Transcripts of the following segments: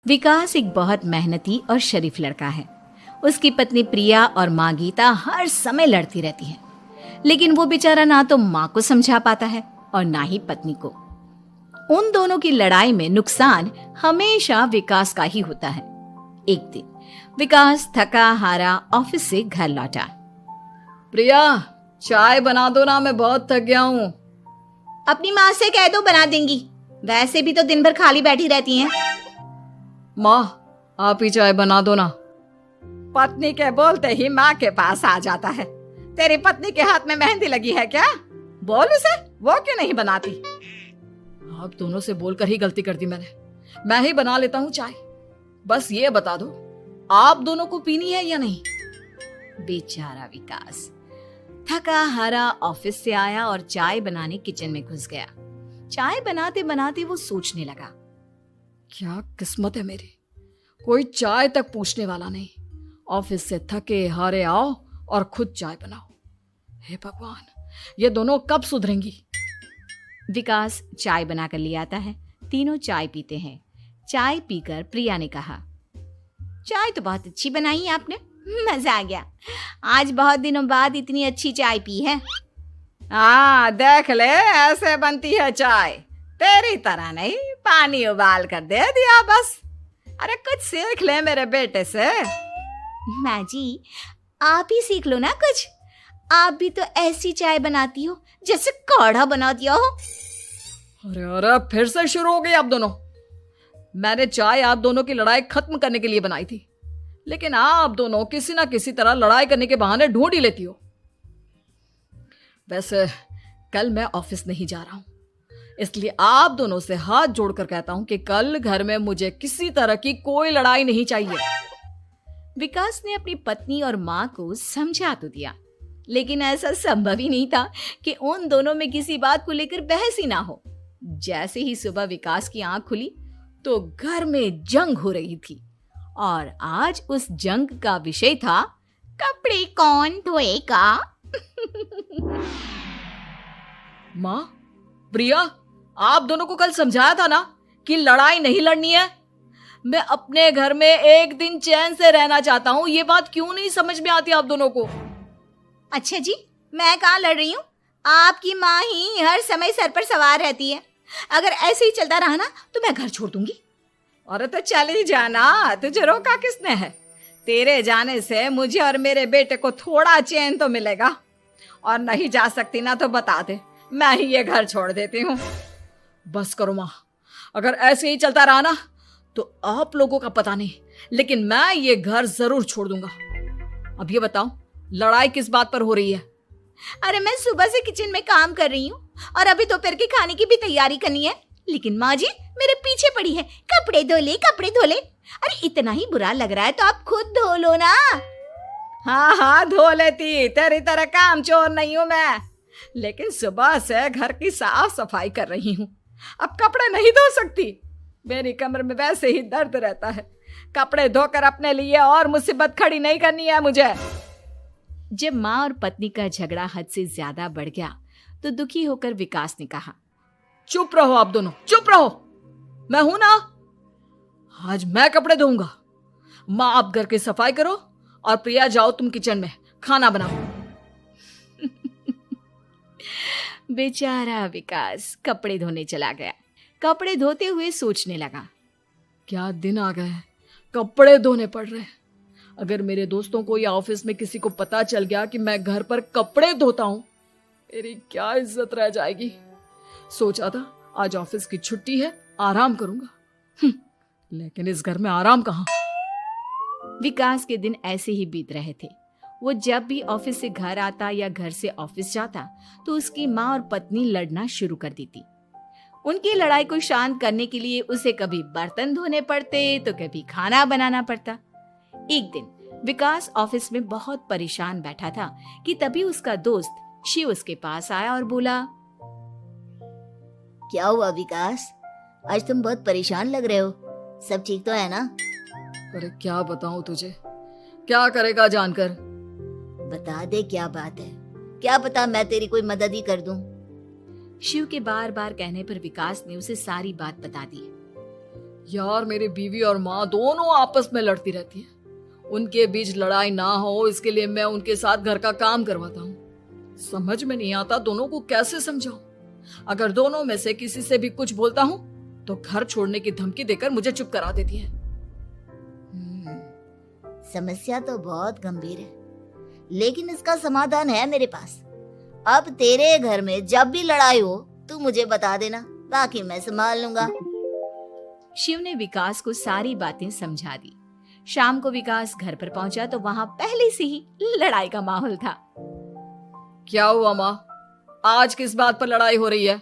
विकास एक बहुत मेहनती और शरीफ लड़का है। उसकी पत्नी प्रिया और माँ गीता हर समय लड़ती रहती है, लेकिन वो बेचारा ना तो माँ को समझा पाता है और ना ही पत्नी को। उन दोनों की लड़ाई में नुकसान हमेशा विकास का ही होता है। एक दिन विकास थका हारा ऑफिस से घर लौटा। प्रिया, चाय बना दो ना, मैं बहुत थक गया हूँ। अपनी माँ से कह दो, बना देंगी। वैसे भी तो दिन भर खाली बैठी रहती हैं। माँ, आप ही चाय बना दो ना। पत्नी के बोलते ही माँ के पास आ जाता है। तेरी पत्नी के हाथ में मेहंदी लगी है क्या? बोल उसे, वो क्यों नहीं बनाती? आप दोनों से बोलकर ही गलती कर दी मैंने। मैं ही बना लेता हूँ चाय। बस ये बता दो, आप दोनों को पीनी है या नहीं? बेचारा विकास थका हारा ऑफिस से आया और चाय बनाने किचन में घुस गया। चाय बनाते बनाते वो सोचने लगा, क्या किस्मत है मेरी, कोई चाय तक पूछने वाला नहीं। ऑफिस से थके हारे आओ और खुद चाय बनाओ। हे भगवान, ये दोनों कब सुधरेंगी? विकास चाय बनाकर ले आता है। तीनों चाय पीते हैं। चाय पीकर प्रिया ने कहा, चाय तो बहुत अच्छी बनाई है आपने, मजा आ गया। आज बहुत दिनों बाद इतनी अच्छी चाय पी है। हाँ, देख ले, ऐसे बनती है चाय। तेरी तरह नहीं, पानी उबाल कर दे दिया बस। अरे कुछ सीख ले मेरे बेटे से। माँ जी, आप ही सीख लो ना कुछ। आप भी तो ऐसी चाय बनाती हो जैसे काढ़ा बना दिया हो। अरे अरे, फिर से शुरू हो गई आप दोनों। मैंने चाय आप दोनों की लड़ाई खत्म करने के लिए बनाई थी, लेकिन आप दोनों किसी ना किसी तरह लड़ाई करने के बहाने ढूंढ ही लेती हो। वैसे कल मैं ऑफिस नहीं जा रहा हूं, इसलिए आप दोनों से हाथ जोड़कर कहता हूं कि कल घर में मुझे किसी तरह की कोई लड़ाई नहीं चाहिए। विकास ने अपनी पत्नी और माँ को समझा तो दिया, लेकिन ऐसा संभव ही नहीं था कि उन दोनों में किसी बात को लेकर बहस ही ना हो। जैसे ही सुबह विकास की आंख खुली तो घर में जंग हो रही थी, और आज उस जंग का विषय था कपड़े कौन धोएगा। माँ, प्रिया, आप दोनों को कल समझाया था ना कि लड़ाई नहीं लड़नी है। मैं अपने घर में एक दिन चैन से रहना चाहता हूँ। ये बात क्यों नहीं समझ में आती आप दोनों को? अच्छा जी, मैं कहाँ लड़ रही हूँ? आपकी माँ ही हर समय सर पर सवार रहती है। अगर ऐसे ही चलता रहा ना तो मैं घर छोड़ दूंगी। अरे तो चली जाना, तुझे रोका किसने है? तेरे जाने से मुझे और मेरे बेटे को थोड़ा चैन तो मिलेगा। और नहीं जा सकती ना तो बता दे, मैं ही ये घर छोड़ देती हूँ। बस करो माँ, अगर ऐसे ही चलता रहा ना तो आप लोगों का पता नहीं, लेकिन मैं ये घर जरूर छोड़ दूंगा। अब ये बताओ, लड़ाई किस बात पर हो रही है? अरे मैं सुबह से किचन में काम कर रही हूँ और अभी दोपहर के खाने की भी तैयारी करनी है, लेकिन माँ जी मेरे पीछे पड़ी है, कपड़े धो ले, कपड़े धो ले। अरे इतना ही बुरा लग रहा है तो आप खुद धो लो ना। हाँ हाँ, धो लेती, तेरी तरह काम चोर नहीं हूं मैं, लेकिन सुबह से घर की साफ सफाई कर रही हूँ, अब कपड़े नहीं धो सकती। मेरी कमर में वैसे ही दर्द रहता है। कपड़े धोकर अपने लिए और मुसीबत खड़ी नहीं करनी है मुझे। जब माँ और पत्नी का झगड़ा हद से ज्यादा बढ़ गया तो दुखी होकर विकास ने कहा, चुप रहो आप दोनों, चुप रहो। मैं हूं ना, आज मैं कपड़े धोऊंगा। माँ, आप घर की सफाई करो और प्रिया, जाओ तुम किचन में खाना बनाओ। बेचारा विकास कपड़े धोने चला गया। कपड़े धोते हुए सोचने लगा, क्या दिन आ गए हैं, कपड़े धोने पड़ रहे हैं। अगर मेरे दोस्तों को या ऑफिस में किसी को पता चल गया कि मैं घर पर कपड़े धोता हूं, मेरी क्या इज्जत रह जाएगी। सोचा था आज ऑफिस की छुट्टी है, आराम करूंगा, लेकिन इस घर में आराम कहां। विकास के दिन ऐसे ही बीत रहे थे। वो जब भी ऑफिस से घर आता या घर से ऑफिस जाता तो उसकी माँ और पत्नी लड़ना शुरू कर देती। उनकी लड़ाई को शांत करने के लिए उसे कभी बर्तन धोने पड़ते तो कभी खाना बनाना पड़ता। एक दिन विकास ऑफिस में बहुत परेशान बैठा था कि तभी उसका दोस्त शिव उसके पास आया और बोला, क्या हुआ विकास, आज तुम बहुत परेशान लग रहे हो, सब ठीक तो है ना? अरे क्या बताऊं तुझे, क्या करेगा जानकर। बता दे क्या बात है, क्या पता मैं तेरी कोई मदद ही कर दूं। शिव के बार बार कहने पर विकास ने उसे सारी बात बता दी। यार मेरी बीवी और माँ दोनों आपस में लड़ती रहती है। उनके बीच लड़ाई ना हो इसके लिए मैं उनके साथ घर का काम करवाता हूँ। समझ में नहीं आता दोनों को कैसे समझाऊं। अगर दोनों में से किसी से भी कुछ बोलता हूँ तो घर छोड़ने की धमकी देकर मुझे चुप करा देती है। समस्या तो बहुत गंभीर है, लेकिन इसका समाधान है मेरे पास। अब तेरे घर में जब भी लड़ाई हो तू मुझे बता देना, बाकी मैं संभाल लूंगा। शिव ने विकास को सारी बातें समझा दी। शाम को विकास घर पर पहुंचा तो वहां पहले से ही लड़ाई का माहौल था। क्या हुआ माँ, आज किस बात पर लड़ाई हो रही है?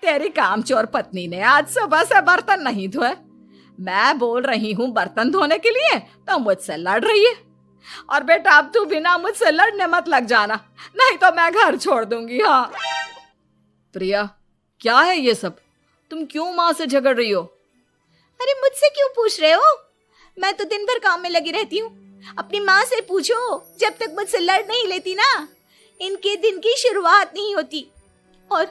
तेरी कामचोर पत्नी ने आज सुबह से बर्तन नहीं धोए। मैं बोल रही हूँ बर्तन धोने के लिए तो मुझसे लड़ रही है। और बेटा अब तू बिना मुझसे लड़ने मत लग जाना, नहीं तो मैं घर छोड़ दूंगी। हाँ प्रिया, क्या है ये सब? तुम क्यों माँ से झगड़ रही हो? अरे मुझसे क्यों पूछ रहे हो? मैं तो दिन भर काम में लगी रहती हूँ। अपनी माँ से पूछो, जब तक मुझसे लड़ नहीं लेती ना इनके दिन की शुरुआत नहीं होती। और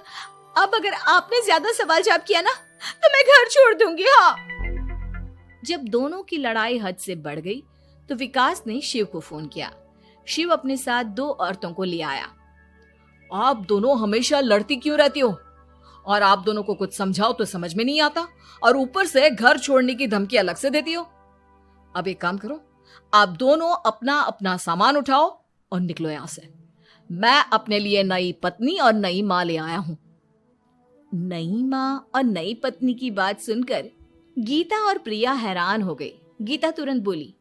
अब अगर आपने ज्यादा सवाल जवाब किया ना तो मैं घर छोड़ दूंगी। हाँ। जब दोनों की लड़ाई हद से बढ़ गई तो विकास ने शिव को फोन किया। शिव अपने साथ 2 औरतों को ले आया। आप दोनों हमेशा लड़ती क्यों रहती हो? और आप दोनों को कुछ समझाओ तो समझ में नहीं आता, और ऊपर से घर छोड़ने की धमकी अलग से देती हो। अब एक काम करो, आप दोनों अपना अपना सामान उठाओ और निकलो यहां से। मैं अपने लिए नई पत्नी और नई माँ ले आया हूं। नई माँ और नई पत्नी की बात सुनकर गीता और प्रिया हैरान हो गई। गीता तुरंत बोली,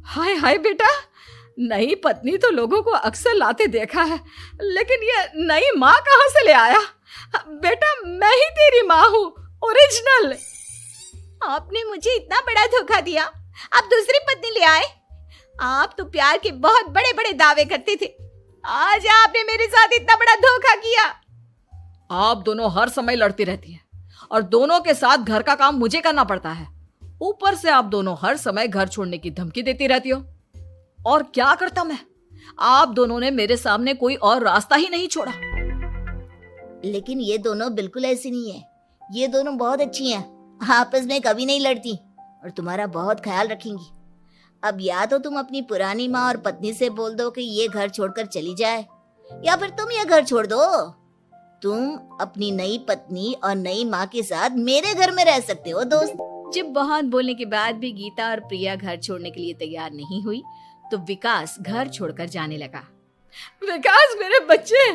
हाय हाय बेटा, नई पत्नी तो लोगों को अक्सर लाते देखा है, लेकिन ये नई माँ कहाँ से ले आया? बेटा मैं ही तेरी माँ हूँ, ओरिजिनल। आपने मुझे इतना बड़ा धोखा दिया, आप दूसरी पत्नी ले आए। आप तो प्यार के बहुत बड़े बड़े दावे करते थे, आज आपने मेरे साथ इतना बड़ा धोखा किया। आप दोनों हर समय लड़ती रहती हैं और दोनों के साथ घर का काम मुझे करना पड़ता है। ऊपर से आप दोनों हर समय घर छोड़ने की धमकी देती रहती हो। और क्या करता मैं? आप दोनों ने मेरे सामने कोई और रास्ता ही नहीं छोड़ा। लेकिन ये दोनों बिल्कुल ऐसी नहीं है। ये दोनों बहुत अच्छी हैं, आपस में कभी नहीं लड़ती और तुम्हारा बहुत ख्याल रखेंगी। अब या तो तुम अपनी पुरानी माँ और पत्नी से बोल दो कि ये घर छोड़कर चली जाए, या फिर तुम ये घर छोड़ दो। तुम अपनी नई पत्नी और नई माँ के साथ मेरे घर में रह सकते हो दोस्त। जब बहुत बोलने के बाद भी गीता और प्रिया घर छोड़ने के लिए तैयार नहीं हुई तो विकास घर छोड़कर जाने लगा। विकास मेरे बच्चे,